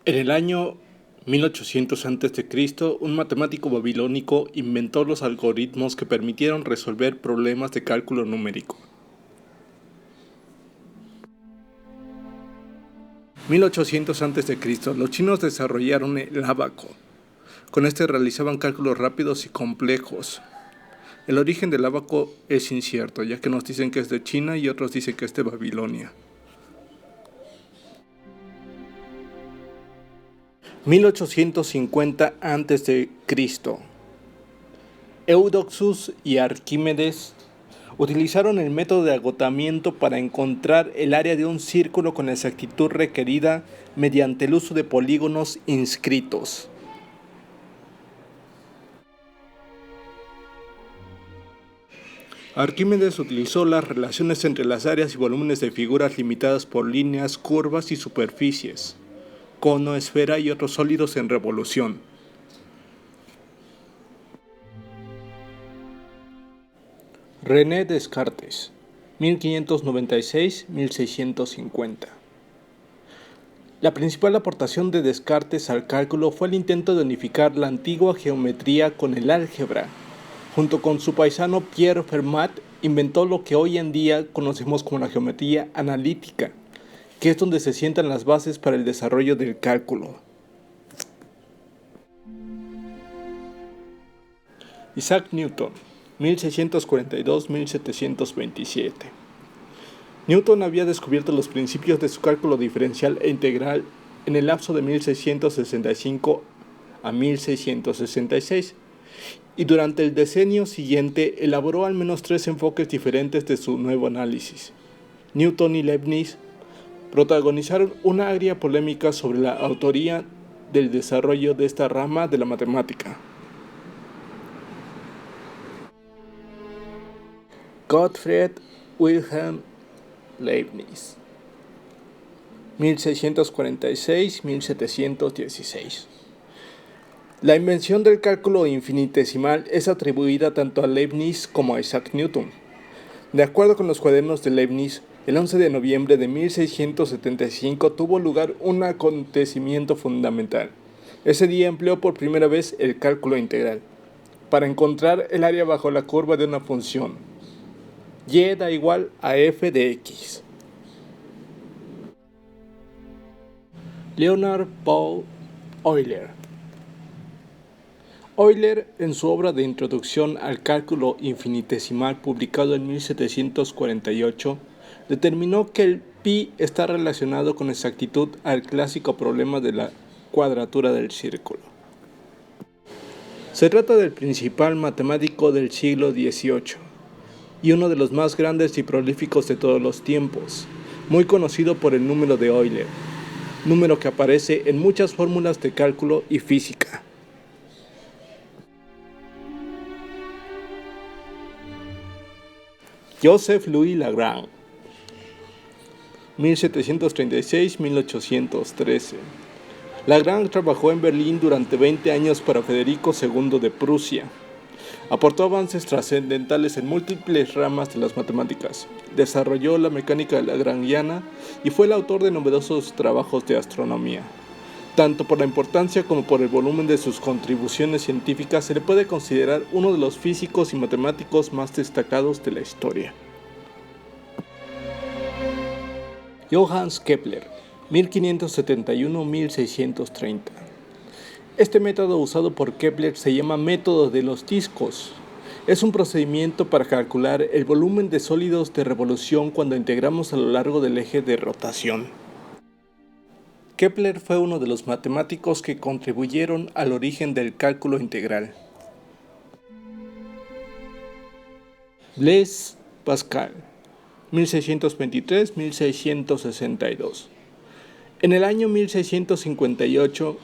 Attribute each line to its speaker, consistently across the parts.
Speaker 1: En el año 1800 a.C., un matemático babilónico inventó los algoritmos que permitieron resolver problemas de cálculo numérico. 1800 a.C., los chinos desarrollaron el ábaco. Con este realizaban cálculos rápidos y complejos. El origen del ábaco es incierto, ya que nos dicen que es de China y otros dicen que es de Babilonia. 1850 a.C. Eudoxus y Arquímedes utilizaron el método de agotamiento para encontrar el área de un círculo con la exactitud requerida mediante el uso de polígonos inscritos. Arquímedes utilizó las relaciones entre las áreas y volúmenes de figuras limitadas por líneas, curvas y superficies, cono, esfera y otros sólidos en revolución. René Descartes, 1596-1650. La principal aportación de Descartes al cálculo fue el intento de unificar la antigua geometría con el álgebra. Junto con su paisano Pierre Fermat, inventó lo que hoy en día conocemos como la geometría analítica, que es donde se sientan las bases para el desarrollo del cálculo. Isaac Newton, 1642-1727. Newton había descubierto los principios de su cálculo diferencial e integral en el lapso de 1665 a 1666, y durante el decenio siguiente elaboró al menos 3 enfoques diferentes de su nuevo análisis. Newton y Leibniz protagonizaron una agria polémica sobre la autoría del desarrollo de esta rama de la matemática. Gottfried Wilhelm Leibniz, 1646-1716. La invención del cálculo infinitesimal es atribuida tanto a Leibniz como a Isaac Newton. De acuerdo con los cuadernos de Leibniz, el 11 de noviembre de 1675 tuvo lugar un acontecimiento fundamental. Ese día empleó por primera vez el cálculo integral para encontrar el área bajo la curva de una función. Y da igual a f de x. Leonard Paul Euler. Euler, en su obra de Introducción al cálculo infinitesimal publicado en 1748, determinó que el pi está relacionado con exactitud al clásico problema de la cuadratura del círculo. Se trata del principal matemático del siglo XVIII y uno de los más grandes y prolíficos de todos los tiempos, muy conocido por el número de Euler, número que aparece en muchas fórmulas de cálculo y física. Joseph Louis Lagrange, 1736-1813. Lagrange trabajó en Berlín durante 20 años para Federico II de Prusia. Aportó avances trascendentales en múltiples ramas de las matemáticas, desarrolló la mecánica lagrangiana y fue el autor de numerosos trabajos de astronomía. Tanto por la importancia como por el volumen de sus contribuciones científicas, se le puede considerar uno de los físicos y matemáticos más destacados de la historia. Johannes Kepler, 1571-1630. Este método usado por Kepler se llama método de los discos. Es un procedimiento para calcular el volumen de sólidos de revolución cuando integramos a lo largo del eje de rotación. Kepler fue uno de los matemáticos que contribuyeron al origen del cálculo integral. Blaise Pascal, 1623-1662. En el año 1658,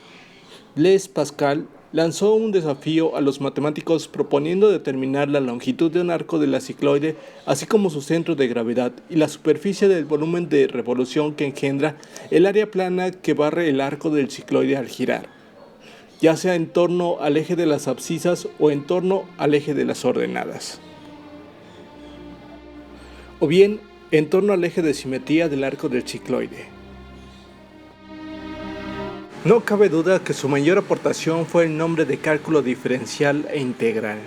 Speaker 1: Blaise Pascal lanzó un desafío a los matemáticos proponiendo determinar la longitud de un arco de la cicloide, así como su centro de gravedad y la superficie del volumen de revolución que engendra el área plana que barre el arco del cicloide al girar, ya sea en torno al eje de las abscisas o en torno al eje de las ordenadas, o bien en torno al eje de simetría del arco del cicloide. No cabe duda que su mayor aportación fue el nombre de cálculo diferencial e integral,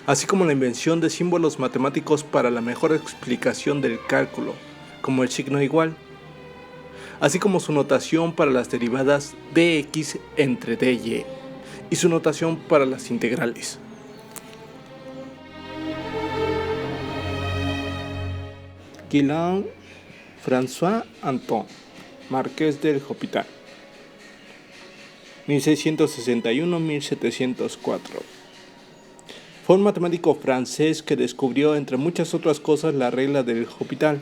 Speaker 1: así como la invención de símbolos matemáticos para la mejor explicación del cálculo, como el signo igual, así como su notación para las derivadas dx entre dy y su notación para las integrales. Guillain François Anton, Marqués del Hospital, 1661-1704. Fue un matemático francés que descubrió, entre muchas otras cosas, la regla del Hospital,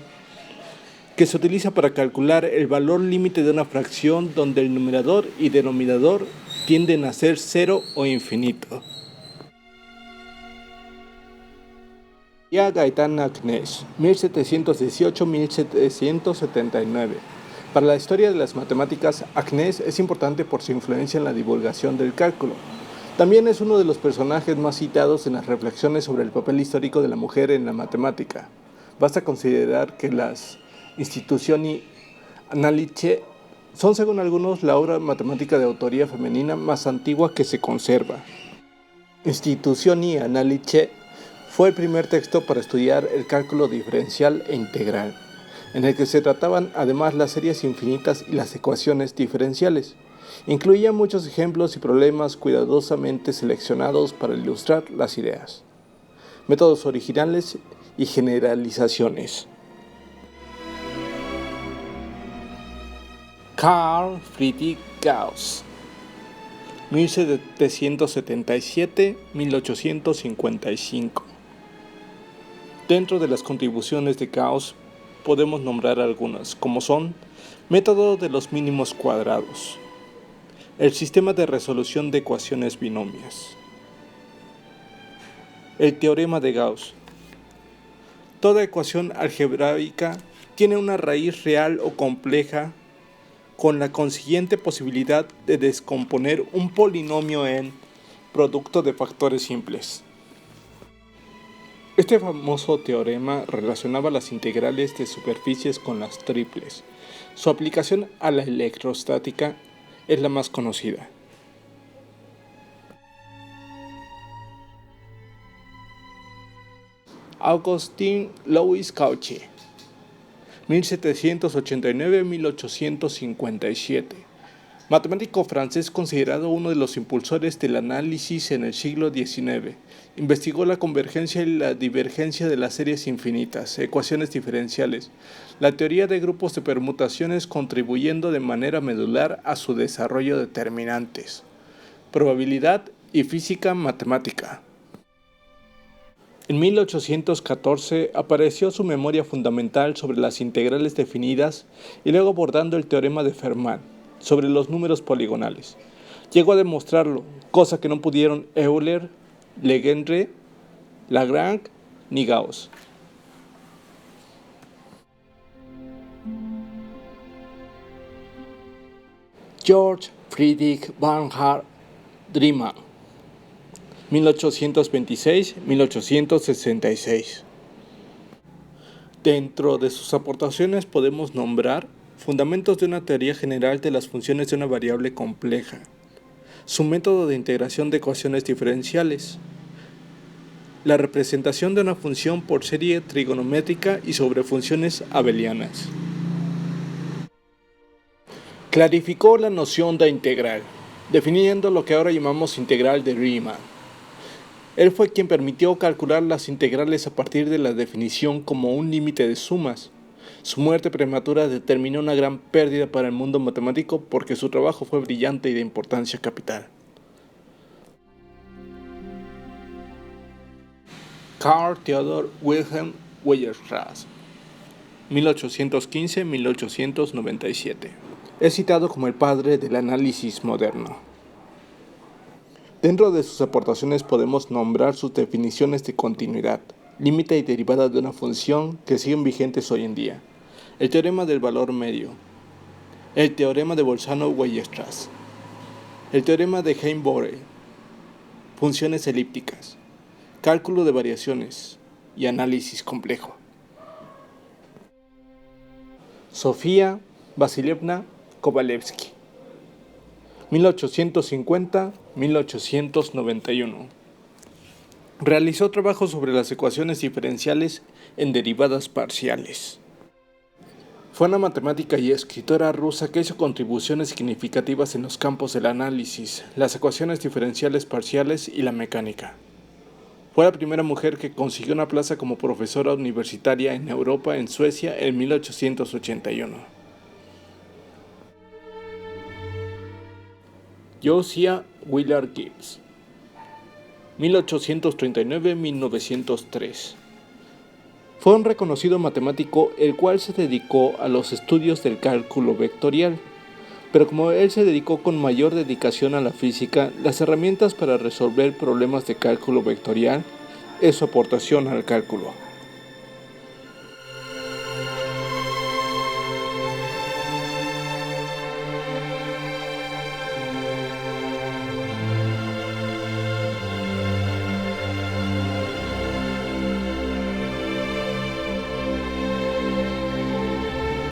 Speaker 1: que se utiliza para calcular el valor límite de una fracción donde el numerador y denominador tienden a ser cero o infinito. Gaëtan Agnès, 1718-1779. Para la historia de las matemáticas, Agnès es importante por su influencia en la divulgación del cálculo. También es uno de los personajes más citados en las reflexiones sobre el papel histórico de la mujer en la matemática. Basta considerar que las Instituzioni Analitiche son, según algunos, la obra matemática de autoría femenina más antigua que se conserva. Instituzioni Analitiche fue el primer texto para estudiar el cálculo diferencial e integral, en el que se trataban además las series infinitas y las ecuaciones diferenciales. Incluía muchos ejemplos y problemas cuidadosamente seleccionados para ilustrar las ideas, métodos originales y generalizaciones. Carl Friedrich Gauss, 1777-1855. Dentro de las contribuciones de Gauss podemos nombrar algunas, como son método de los mínimos cuadrados, el sistema de resolución de ecuaciones binomias, el teorema de Gauss. Toda ecuación algebraica tiene una raíz real o compleja con la consiguiente posibilidad de descomponer un polinomio en producto de factores simples. Este famoso teorema relacionaba las integrales de superficies con las triples. Su aplicación a la electrostática es la más conocida. Augustin Louis Cauchy, 1789-1857. Matemático francés considerado uno de los impulsores del análisis en el siglo XIX. Investigó la convergencia y la divergencia de las series infinitas, ecuaciones diferenciales, la teoría de grupos de permutaciones, contribuyendo de manera medular a su desarrollo de determinantes, probabilidad y física matemática. En 1814 apareció su memoria fundamental sobre las integrales definidas y luego abordando el teorema de Fermat sobre los números poligonales. Llegó a demostrarlo, cosa que no pudieron Euler, Legendre, Lagrange ni Gauss. George Friedrich Bernhard Riemann, 1826-1866. Dentro de sus aportaciones podemos nombrar fundamentos de una teoría general de las funciones de una variable compleja, su método de integración de ecuaciones diferenciales, la representación de una función por serie trigonométrica y sobre funciones abelianas. Clarificó la noción de integral, definiendo lo que ahora llamamos integral de Riemann. Él fue quien permitió calcular las integrales a partir de la definición como un límite de sumas. Su muerte prematura determinó una gran pérdida para el mundo matemático porque su trabajo fue brillante y de importancia capital. Carl Theodor Wilhelm Weierstrass, 1815-1897. Es citado como el padre del análisis moderno. Dentro de sus aportaciones podemos nombrar sus definiciones de continuidad, límite y derivada de una función que siguen vigentes hoy en día, el teorema del valor medio, el teorema de Bolzano-Weierstrass, el teorema de Heim-Borel, funciones elípticas, cálculo de variaciones y análisis complejo. Sofía Vasilievna Kovalevsky, 1850-1891. Realizó trabajos sobre las ecuaciones diferenciales en derivadas parciales. Fue una matemática y escritora rusa que hizo contribuciones significativas en los campos del análisis, las ecuaciones diferenciales parciales y la mecánica. Fue la primera mujer que consiguió una plaza como profesora universitaria en Europa, en Suecia, en 1881. Josiah Willard Gibbs, 1839-1903. Fue un reconocido matemático el cual se dedicó a los estudios del cálculo vectorial, pero como él se dedicó con mayor dedicación a la física, las herramientas para resolver problemas de cálculo vectorial es su aportación al cálculo.